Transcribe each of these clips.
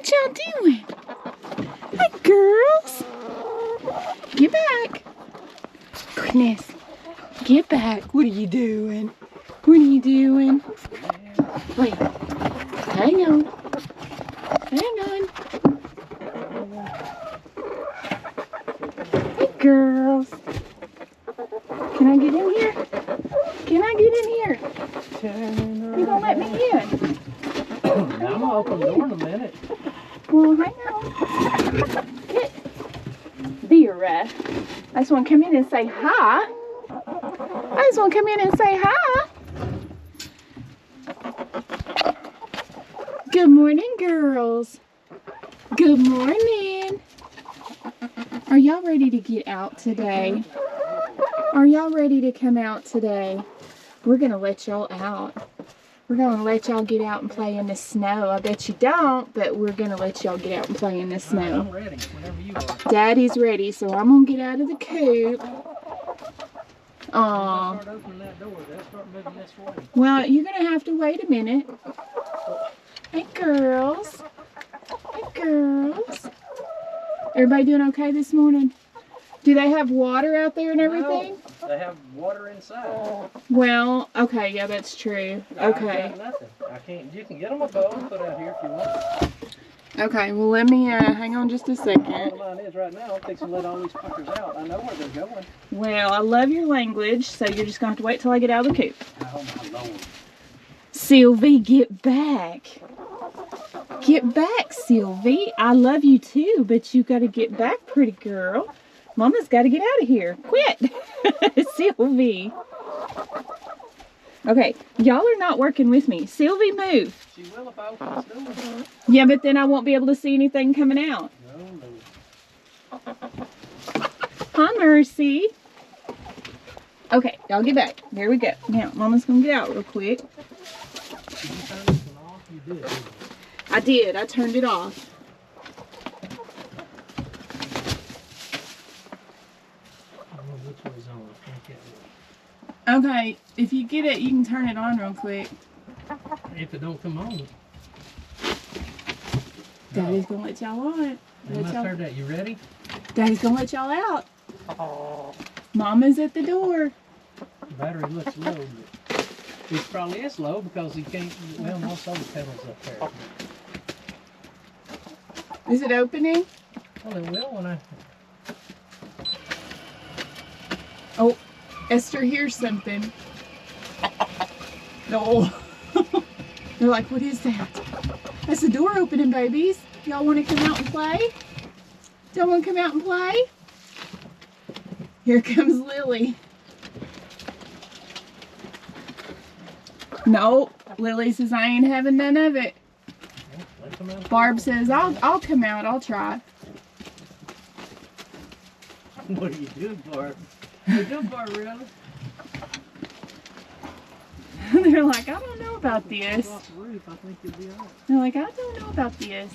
What y'all doing? Hi, girls. Get back. Goodness. Get back. What are you doing? What are you doing? Wait. Hang on. Hang on. Hey, girls. Can I get in here? Can I get in here? You gonna let me in? I'm gonna open the door in a minute. Well, hang on. Get there. I just want to come in and say hi. I just want to come in and say hi. Good morning, girls. Good morning. Are y'all ready to get out today? Are y'all ready to come out today? We're going to let y'all out. We're going to let y'all get out and play in the snow. I bet you don't, but we're going to let y'all get out and play in the snow. I'm ready, whenever you are. Daddy's ready, so I'm going to get out of the coop. Aw. Start opening that door, they'll start moving this way. Well, you're going to have to wait a minute. Hey, girls. Hey, girls. Everybody doing okay this morning? Do they have water out there and everything? No, they have water inside. Well, okay, yeah, that's true. Okay. I got nothing. I can't. You can get them a bowl and put out here if you want. Okay, well, let me, hang on just a second. All mine is right now. I'm fixing to let all these fuckers out. I know where they're going. Well, I love your language, so you're just going to have to wait till I get out of the coop. Oh, my Lord. Sylvie, get back. Get back, Sylvie. I love you too, but you got to get back, pretty girl. Mama's got to get out of here. Quit. Sylvie. Okay, y'all are not working with me. Sylvie, move. She will if I open this door. Yeah, but then I won't be able to see anything coming out. No. Hi, Mercy. Okay, y'all get back. There we go. Now, Mama's going to get out real quick. Did you turn this one off? You did, didn't you? I did. I turned it off. I don't know which way's on. I can't get it. Okay, if you get it, you can turn it on real quick. If it don't come on. Daddy's going to let y'all on. I must heard that. You ready? Daddy's going to let y'all out. Mama's at the door. The battery looks low, but it probably is low because you can't, well, no solar panels up there. Is it opening? Well, it will when I... Oh, Esther hears something. No. They're like, what is that? That's the door opening, babies. Y'all want to come out and play? Y'all want to come out and play? Here comes Lily. No, Lily says I ain't having none of it. Barb says I'll come out. I'll try. What are you doing, Barb? What are you doing, Barb, really? They're like, I don't know about this. Off the roof, I think you'll be all right. They're like, I don't know about this.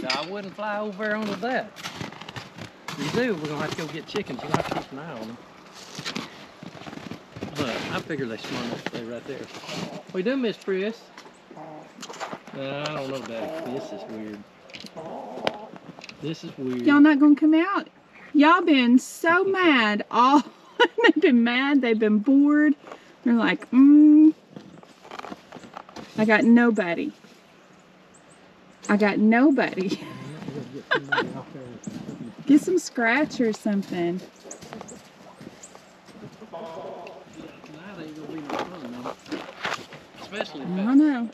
I wouldn't fly over there onto that. If you do, we're going to have to go get chickens. You're going to have to keep an eye on them. But I figure they're smart enough to stay right there. What you doing, Miss Chris? I don't know, Daddy. This is weird. This is weird. Y'all not gonna come out? Y'all been so mad. All they've been mad. They've been bored. They're like, I got nobody. I got nobody. Get some scratch or something. Tonight ain't gonna be no fun, man. Especially if I don't know.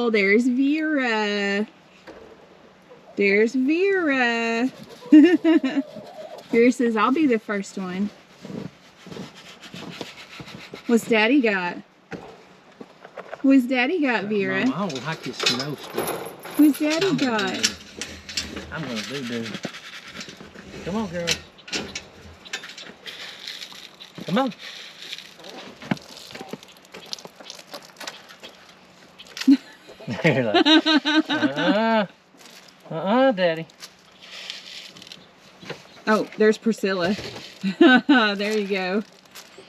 Oh, there's Vera. There's Vera. Vera says, I'll be the first one. What's Daddy got? What's Daddy got, Vera? Mom, I don't like this snow stuff. What's Daddy got? I'm gonna do. Come on, girls. Come on. They're like, Daddy. Oh, there's Priscilla. There you go.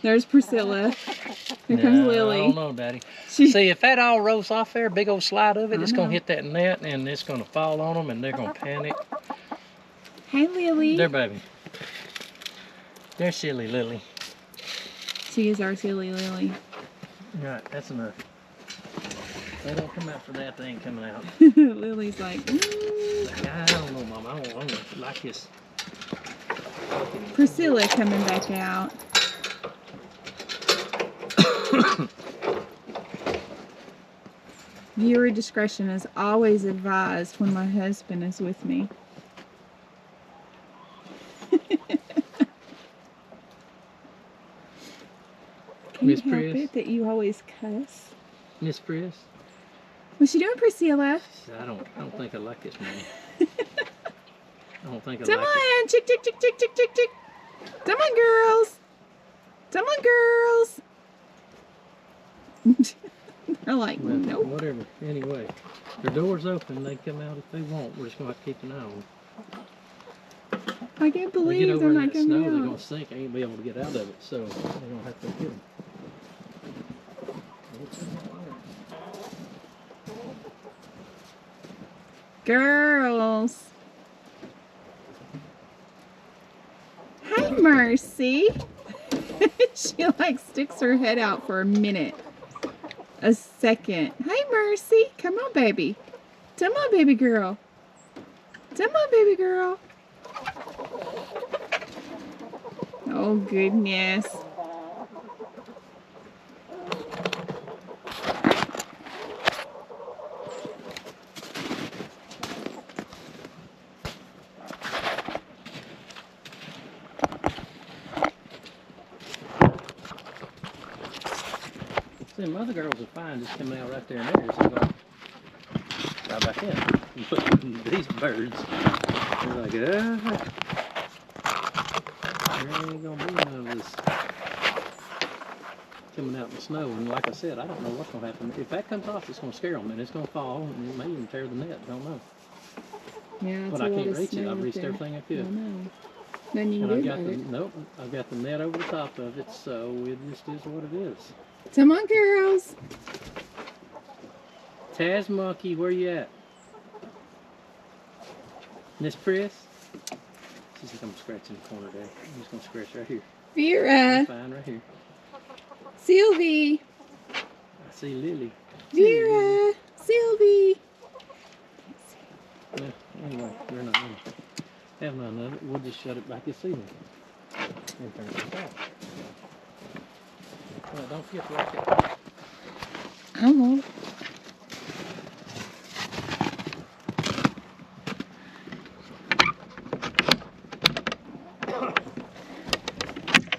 There's Priscilla. Here comes Lily. I don't know, Daddy. See, if that all rolls off there, big old slide of it, it's going to hit that net and it's going to fall on them and they're going to panic. Hey, Lily. There, baby. They're silly, Lily. She is our silly Lily. Right, that's enough. They don't come out for that, they ain't coming out. Lily's like, Like, I don't know, Mom. I don't like this. Priscilla coming back out. Viewer discretion is always advised when my husband is with me. Can you help it that you always cuss? Miss Priss? What's she doing, Priscilla? I don't think I like this, Mom. I don't think I Come like on, chick, chick, chick, chick, chick, chick, chick. Come on, girls. Come on, girls. They're like, well, nope. Whatever. Anyway, their door's open. They come out if they want. We're just going to have to keep an eye on them. I can't They believe get over they're in not that snow, coming they're going out. to sink. I ain't be able to get out of it, so they're going to have to get them. Girls. Hi, Mercy. She like sticks her head out for a minute. A second. Hi, Mercy. Come on, baby. Come on, baby girl. Come on, baby girl. Oh, goodness. See, them other girls are fine just coming out right there and there. So I'm going right back in. And these birds, they're like, there ain't going to be none of this coming out in the snow. And like I said, I don't know what's going to happen. If that comes off, it's going to scare them and it's going to fall and it may even tear the net. Don't know. Yeah, But I can't reach it. I've reached everything I could. I know. Then you And can I've do got the, it. nope, I've got the net over the top of it, so it just is what it is. Come on, girls. Taz Monkey, where you at? Miss Priss? She's like, I'm scratching the corner there. I'm just going to scratch right here. Vera. Fine, right here. Sylvie. I see Lily. Vera. Sylvie. Yeah, anyway, they're not going to have none of it. We'll just shut it back this evening and turn it off. Well, don't forget to lock it. I won't.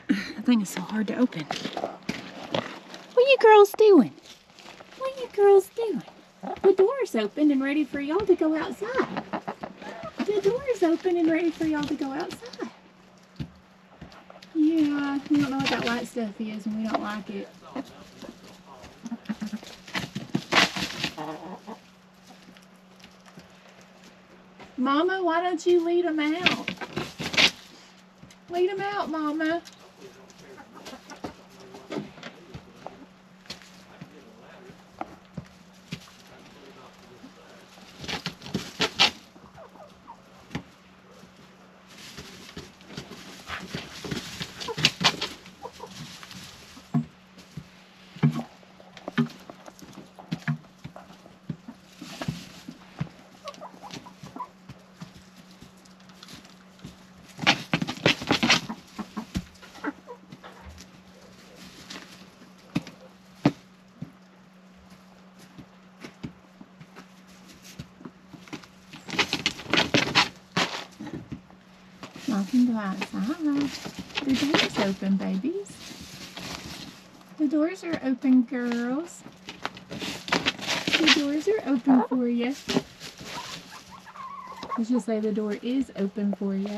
That thing is so hard to open. What are you girls doing? What are you girls doing? The door's open and ready for y'all to go outside. The door's open and ready for y'all to go outside. Yeah, we don't know what that white stuff is and we don't like it. Mama, why don't you lead them out? Lead them out, Mama. Y'all can go outside. The door's open, babies. The doors are open, girls. The doors are open for you. I should say the door is open for you.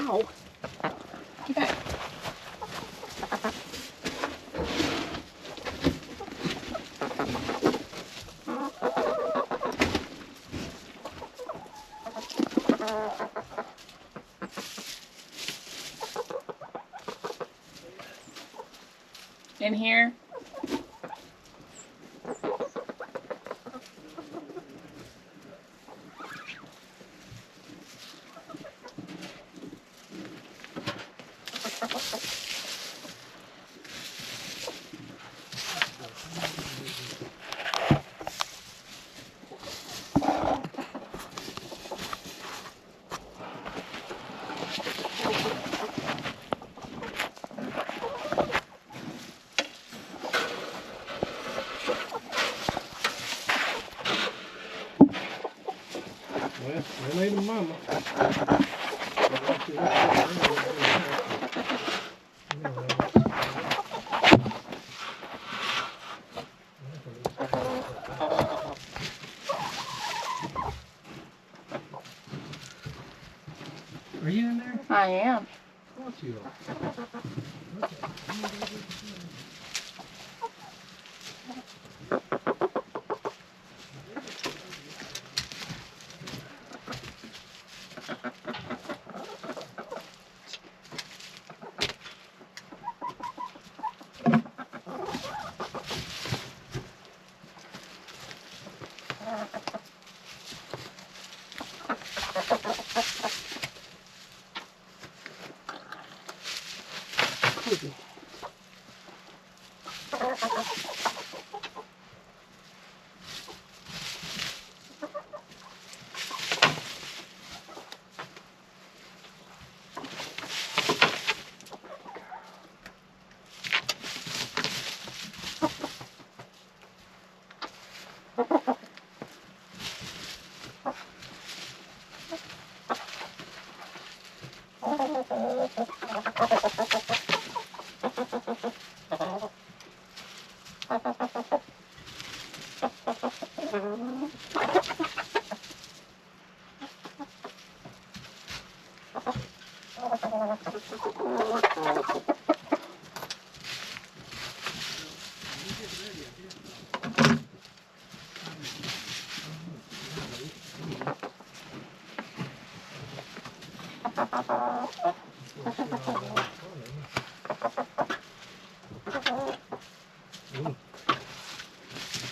Ow. Get back. In here. Well, they made a mama. Are you in there? I am. Of course you are. Okay.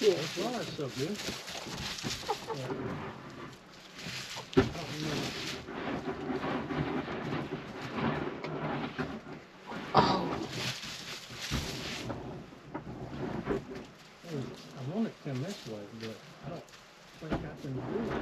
Yeah. Well, that's so good. Oh. I want it to come this way, but I don't think I can do it.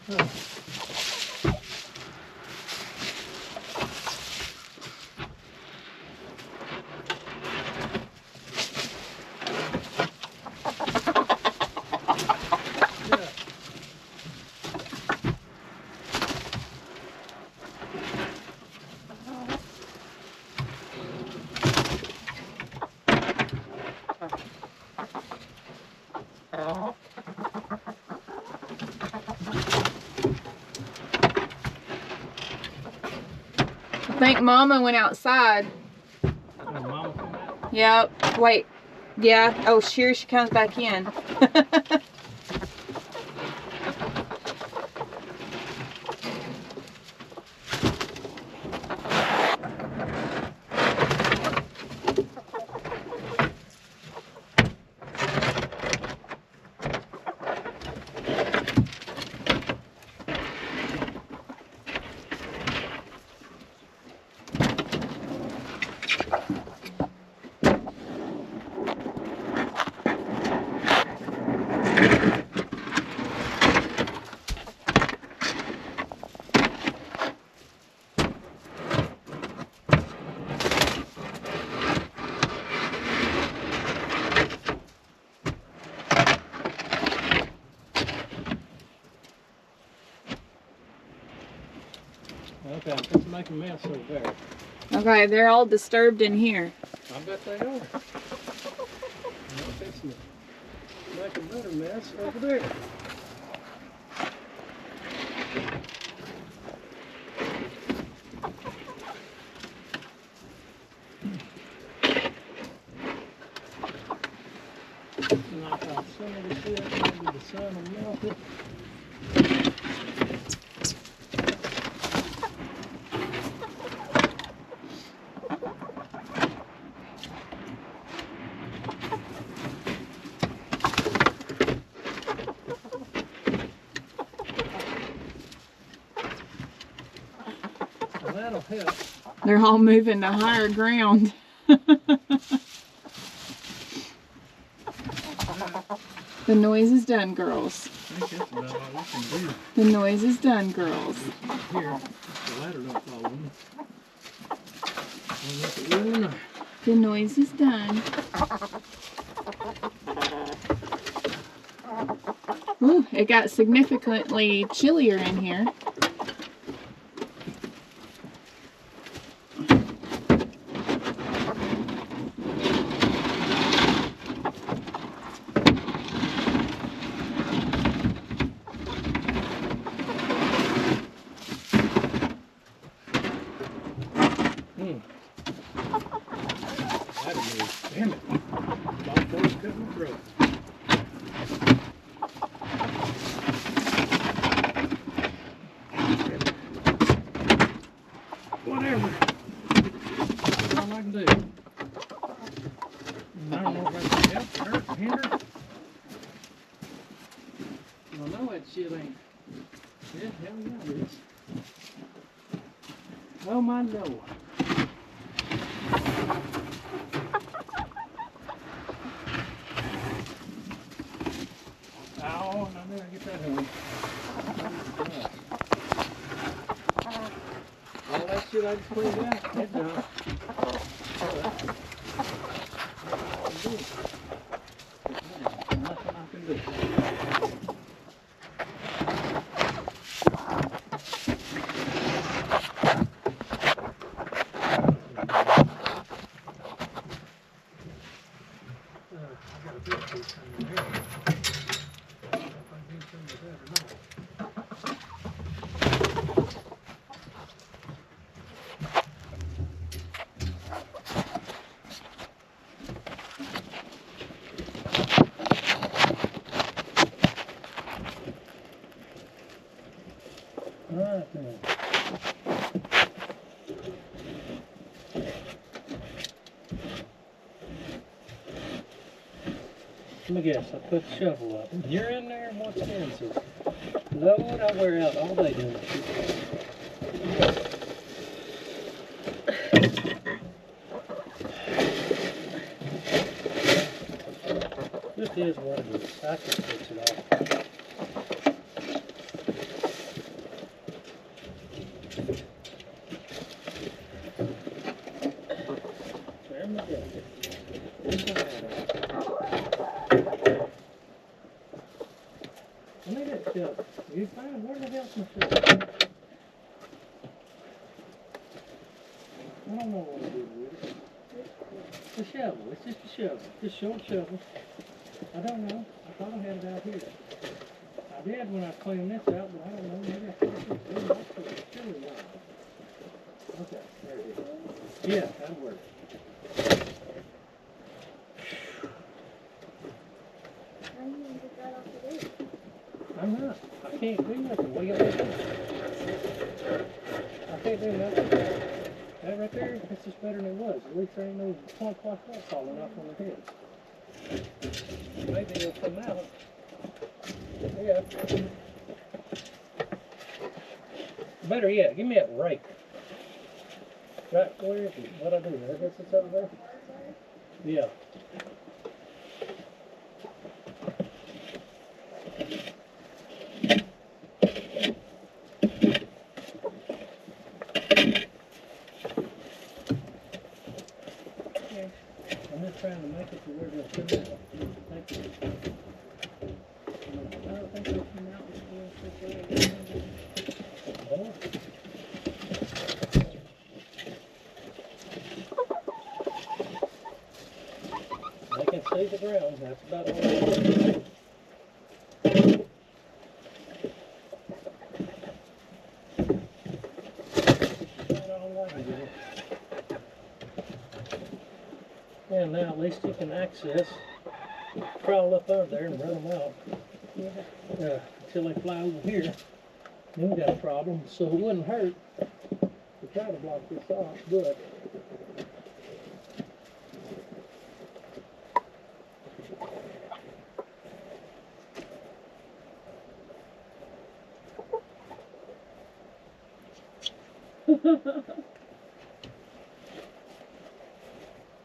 Oh. I think Mama went outside. Oh, Mama come out? Yep. Wait. Yeah. Oh, here she comes back in. Okay, I'm going to make a mess over there. Okay, they're all disturbed in here. I bet they are. I'm fixing to make a better mess over there. Knock off some of the shit, maybe the sun will melt it. Well, that'll help. They're all moving to higher ground. The noise is done, girls. I think that's about all we can do. The noise is done, girls. Here, the ladder don't fall on me. I'll make it really nice. The noise is done. Ooh, it got significantly chillier in here. Damn it. Dog boy's cut my throat. Whatever. That's all I can do. I don't know if that's help, hurt, or hinder. I know that shit ain't. Yeah, hell yeah it is. Oh my no. Oh, I better get that home. All that shit I just cleaned out, it's done. Nothing I can do. I got a big piece in here. Alright then. Let me guess, I put the shovel up. You're in there and what's the answer? Lord, I wear out all day doing this shit. This is what it is. I can fix it off. You fine? Where the hell's my shovel? I don't know what to do with it. It's a shovel. It's just a shovel. Just short shovel. I don't know. I thought I had it out here. I did when I cleaned this out, but I don't know. Maybe I put it in my tool. Surely not. Okay, there it is. Yeah, that'll work. How are you going to get that off the roof? I'm not. I can't do nothing. What do you want to do? I can't do nothing. That right there, that's just better than it was. At least there ain't no plunk like that falling off on the head. Maybe it'll come out. Yeah. Better yet, give me that rake. Right, where is it? What I do? I guess it's over there? Yeah. I'm just trying to make it to where they'll come out. Thank you. I don't think they'll come out before Oh. They can see the ground. That's about all they can. About all I can do. And now at least you can access, crawl up over there and run them out. Until they fly over here. Then we got a problem, so it wouldn't hurt to try to block this off, but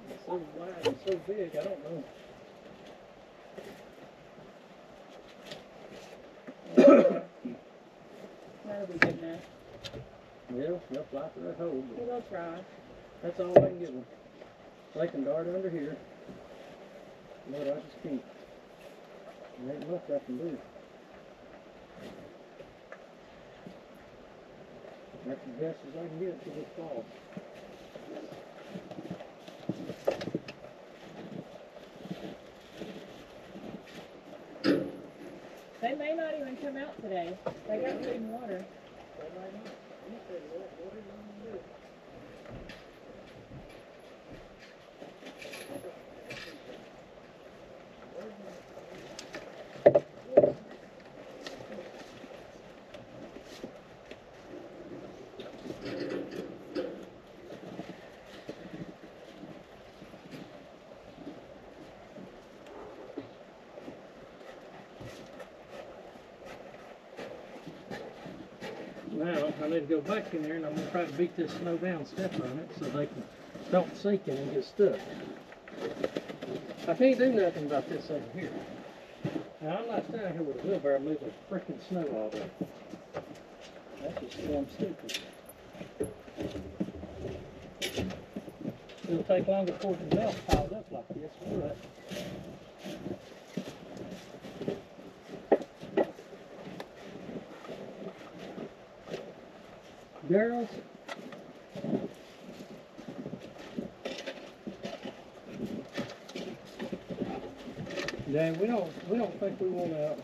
it's so wide and so big, I don't know. That'll be good enough. Well, they'll fly through that hole, but We'll try. that's all I can give them. They can dart under here, but I just can't. There ain't much I can do. That's the best as I can get for this fall. They may not even come out today. They got good in water. Now, I need to go back in there and I'm going to try to beat this snow down, step on it, so they don't sink in and get stuck. I can't do nothing about this over here. Now, I'm not standing here with a wheelbarrow moving freaking snow all day. That's just damn stupid. It'll take longer for it to melt piled up like this, but girls, yeah, we don't think we want to